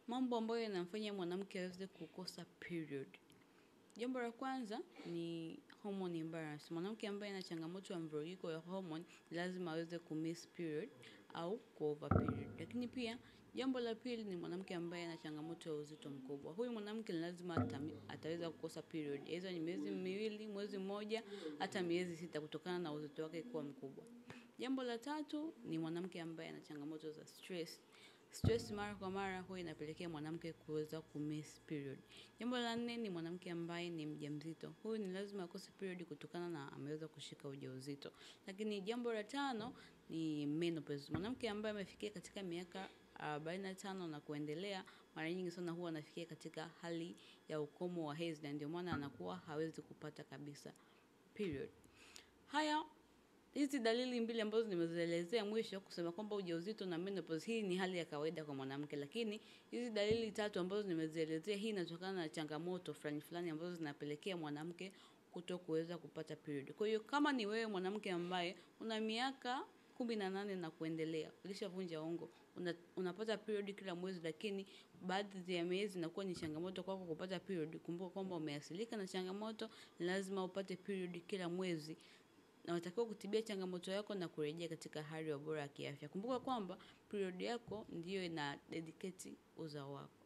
mambo ambayo yanamfanya mwanamke aweze kukosa period. Jambo la kwanza ni hormone imbalance. Mwanamke ambaye ana changamoto ya mvurugiko ya hormone lazima aweze kumiss period au kuover period. Lakini pia jambo la pili ni mwanamke ambaye ana changamoto ya uzito mkubwa. Huyu mwanamke lazima ataweza kukosa period. Hizo ni miezi miwili, mwezi mmoja, hata miezi 6 kutokana na uzito wake kuwa mkubwa. Jambo la tatu ni mwanamke ambaye ana changamoto za stress. Stress mara kwa mara huwa inapelekea mwanamke kuweza kumiss period. Jambo la 4 ni mwanamke ambaye ni mjamzito. Huyu ni lazima akose period kutokana na ameweza kushika ujauzito. Lakini jambo la 5 ni menopause. Mwanamke ambaye amefikia katika miaka 45 na kuendelea, mara nyingi sana huwa anafikia katika hali ya ukomo wa hedhi, na ndio maana anakuwa hawezi kupata kabisa period. Hizi dalili mbili ambazo nimezielezea mwisho kusema kwamba ujauzito na menopause hii ni hali ya kawaida kwa mwanamke, lakini hizi dalili tatu ambazo nimezielezea hii inatokana na changamoto fulani ambazo zinapelekea mwanamke kutokuweza kupata period. Kwa hiyo kama ni wewe mwanamke ambaye una miaka 18 na kuendelea, ulishavunja ungo, unapata period kila mwezi, lakini baadhi ya miezi inakuwa ni changamoto kwako kupata period, kumbuka kwamba umeathirika na changamoto, lazima upate period kila mwezi. Na unatakiwa kutibia changamoto yako na kurejea katika hali bora ya kiafya. Kumbuka kwamba period yako ndiyo ina dedicate uzao wako.